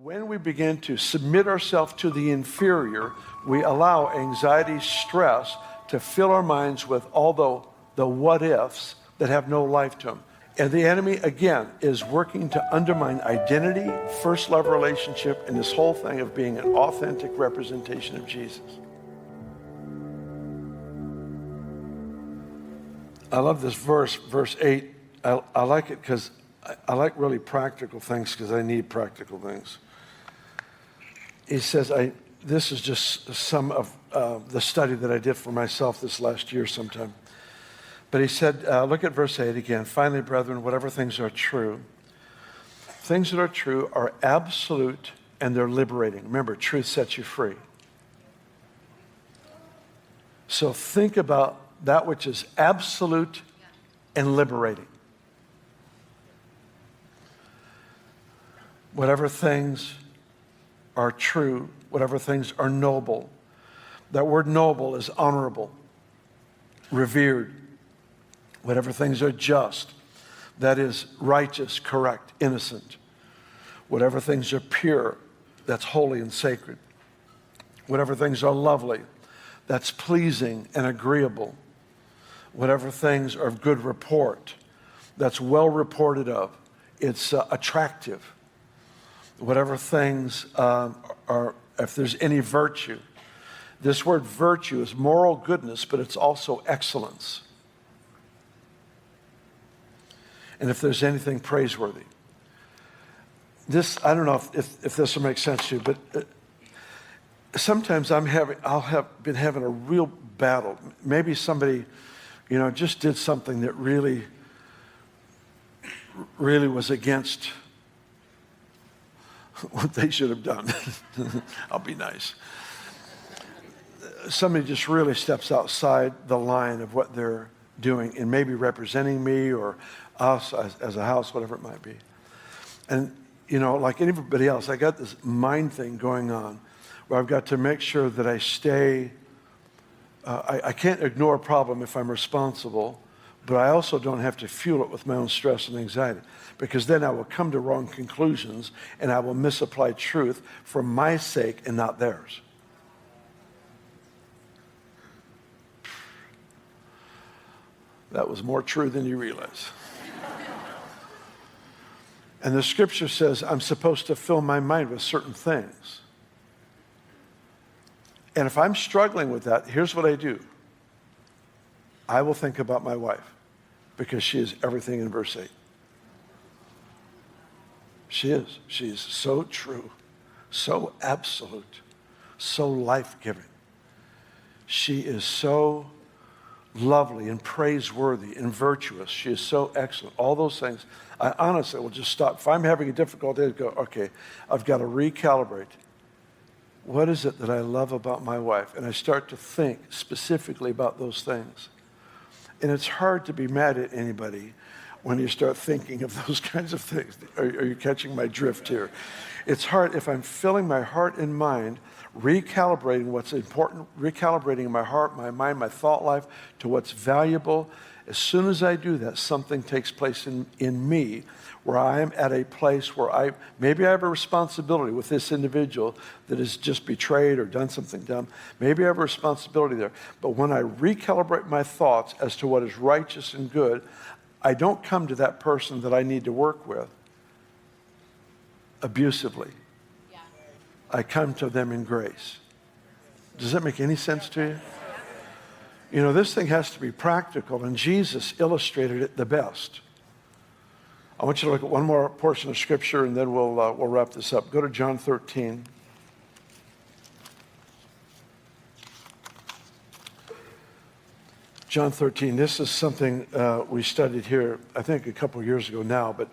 When we begin to submit ourselves to the inferior, we allow anxiety, stress to fill our minds with all the what-ifs that have no life to them. And the enemy, again, is working to undermine identity, first love relationship, and this whole thing of being an authentic representation of Jesus. I love this verse 8. I like it because I like really practical things because I need practical things. He says, this is just some of the study that I did for myself this last year sometime. But he said, look at verse 8 again. Finally, brethren, whatever things are true, things that are true are absolute and they're liberating. Remember, truth sets you free. So think about that which is absolute and liberating. Whatever things are true, whatever things are noble. That word noble is honorable, revered. Whatever things are just, that is righteous, correct, innocent. Whatever things are pure, that's holy and sacred. Whatever things are lovely, that's pleasing and agreeable. Whatever things are of good report, that's well reported of, it's attractive. Whatever things are, if there's any virtue, this word virtue is moral goodness, but it's also excellence. And if there's anything praiseworthy. This, I don't know if this will make sense to you, but sometimes I'll have been having a real battle. Maybe somebody, just did something that really was against what they should have done. I'll be nice. Somebody just really steps outside the line of what they're doing and maybe representing me or us as a house, whatever it might be. And, like anybody else, I got this mind thing going on where I've got to make sure that I stay, I can't ignore a problem if I'm responsible, but I also don't have to fuel it with my own stress and anxiety, because then I will come to wrong conclusions and I will misapply truth for my sake and not theirs. That was more true than you realize. And the scripture says I'm supposed to fill my mind with certain things. And if I'm struggling with that, here's what I do. I will think about my wife because she is everything in verse 8. She is. She is so true, so absolute, so life-giving. She is so lovely and praiseworthy and virtuous. She is so excellent. All those things. I honestly will just stop. If I'm having a difficult day, I go, okay, I've got to recalibrate. What is it that I love about my wife? And I start to think specifically about those things. And it's hard to be mad at anybody when you start thinking of those kinds of things. Are you catching my drift here? It's hard if I'm filling my heart and mind, recalibrating what's important, recalibrating my heart, my mind, my thought life to what's valuable. As soon as I do that, something takes place in me where I am at a place where maybe I have a responsibility with this individual that has just betrayed or done something dumb. Maybe I have a responsibility there. But when I recalibrate my thoughts as to what is righteous and good, I don't come to that person that I need to work with abusively. Yeah. I come to them in grace. Does that make any sense to you? This thing has to be practical, and Jesus illustrated it the best. I want you to look at one more portion of Scripture, and then we'll wrap this up. Go to John 13. John 13. This is something we studied here, I think, a couple years ago now, but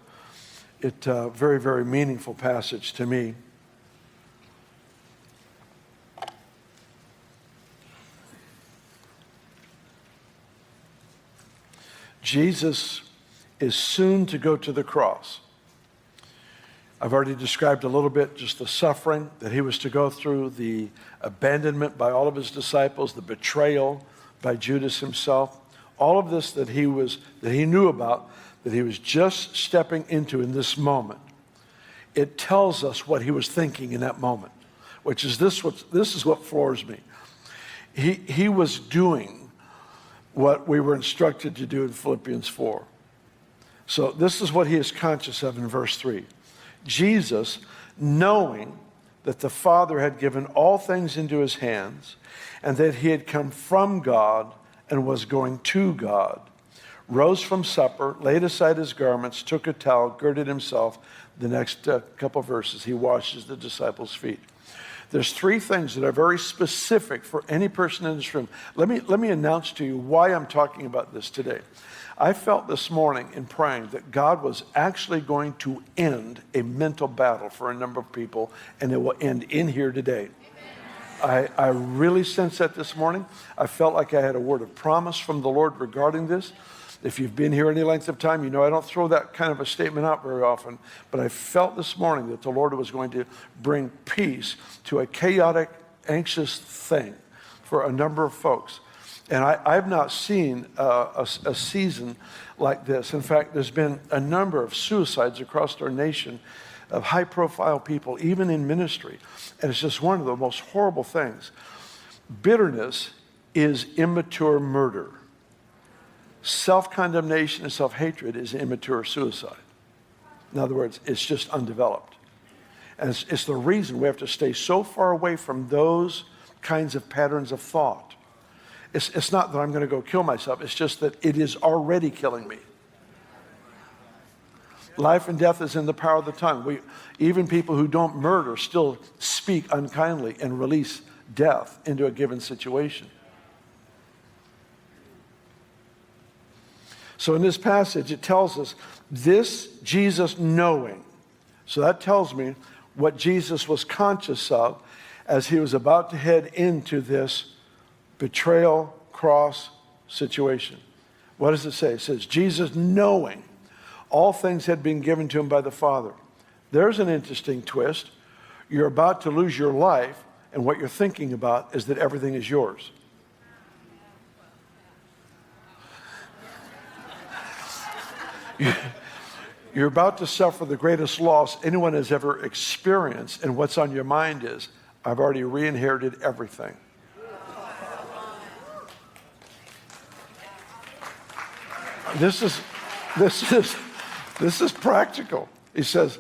it's a very, very meaningful passage to me. Jesus is soon to go to the cross. I've already described a little bit just the suffering that he was to go through, the abandonment by all of his disciples, the betrayal by Judas himself, all of this that he knew about, that he was just stepping into in this moment. it tells us what he was thinking in that moment, which is this is what floors me. He was doing what we were instructed to do in Philippians 4. So this is what he is conscious of in verse 3. Jesus, knowing that the Father had given all things into his hands, and that he had come from God and was going to God, rose from supper, laid aside his garments, took a towel, girded himself. The next couple verses, he washes the disciples' feet. There's three things that are very specific for any person in this room. Let me announce to you why I'm talking about this today. I felt this morning in praying that God was actually going to end a mental battle for a number of people, and it will end in here today. I really sensed that this morning. I felt like I had a word of promise from the Lord regarding this. If you've been here any length of time, you know I don't throw that kind of a statement out very often, but I felt this morning that the Lord was going to bring peace to a chaotic, anxious thing for a number of folks. And I've not seen a season like this. In fact, there's been a number of suicides across our nation of high-profile people, even in ministry. And it's just one of the most horrible things. Bitterness is immature murder. Self-condemnation and self-hatred is immature suicide. In other words, it's just undeveloped. And it's the reason we have to stay so far away from those kinds of patterns of thought. It's not that I'm going to go kill myself. It's just that it is already killing me. Life and death is in the power of the tongue. Even people who don't murder still speak unkindly and release death into a given situation. So in this passage, it tells us this Jesus knowing. So that tells me what Jesus was conscious of as he was about to head into this betrayal, cross situation. What does it say? It says, Jesus knowing all things had been given to him by the Father. There's an interesting twist. You're about to lose your life, and what you're thinking about is that everything is yours. You're about to suffer the greatest loss anyone has ever experienced, and what's on your mind is, I've already re-inherited everything. This is practical. He says,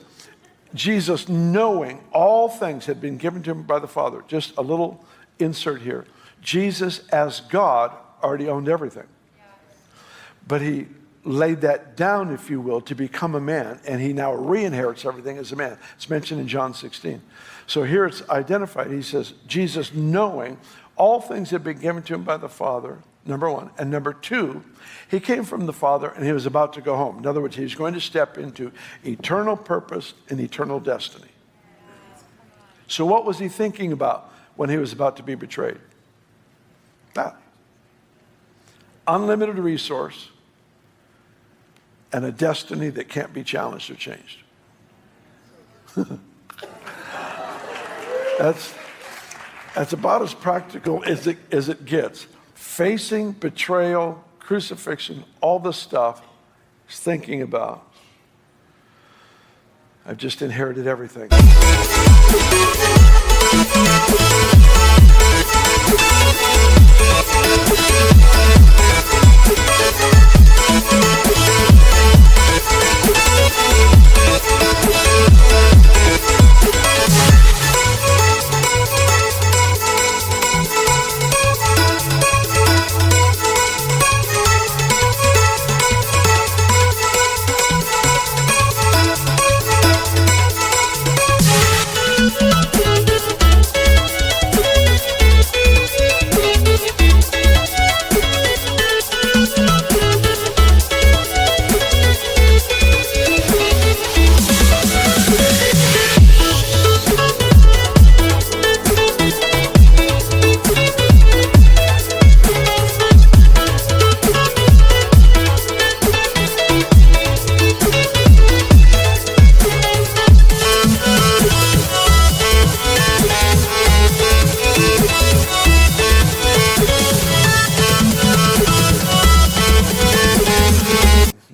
Jesus knowing all things had been given to him by the Father. Just a little insert here. Jesus as God already owned everything. But he laid that down, if you will, to become a man, and he now re-inherits everything as a man. It's mentioned in John 16. So here it's identified. He says, Jesus knowing all things had been given to him by the Father, number one. And number two, he came from the Father and he was about to go home. In other words, he's going to step into eternal purpose and eternal destiny. So what was he thinking about when he was about to be betrayed? That. Unlimited resource and a destiny that can't be challenged or changed. That's about as practical as it gets. Facing betrayal, crucifixion, all this stuff, he's thinking about, I've just inherited everything.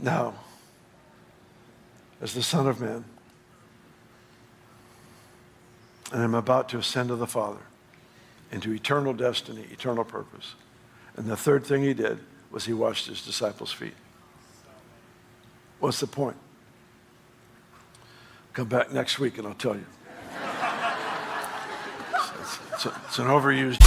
Now, as the Son of Man, and I'm about to ascend to the Father into eternal destiny, eternal purpose. And the third thing he did was he washed his disciples' feet. What's the point? Come back next week and I'll tell you. It's an overused.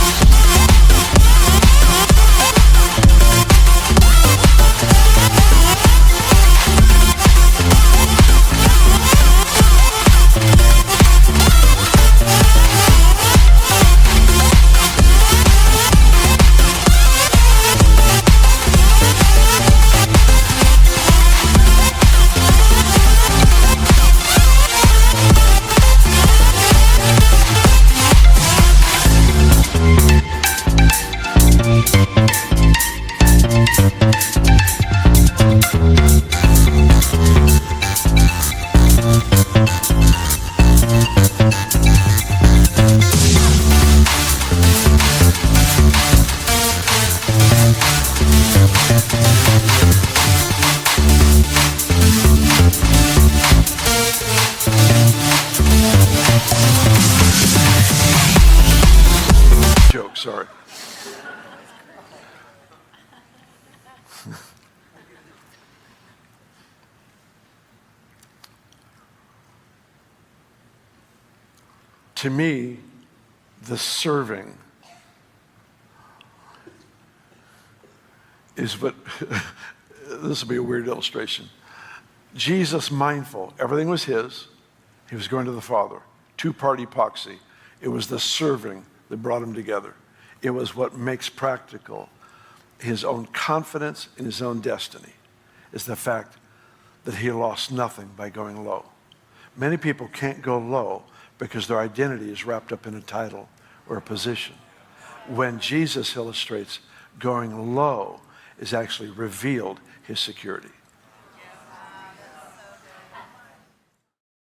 Joke, sorry. To me, the serving is what, this will be a weird illustration. Jesus, mindful, everything was his. He was going to the Father. Two-part epoxy. It was the serving that brought him together. It was what makes practical his own confidence in his own destiny, is the fact that he lost nothing by going low. Many people can't go low because their identity is wrapped up in a title or a position. When Jesus illustrates going low is actually revealed his security.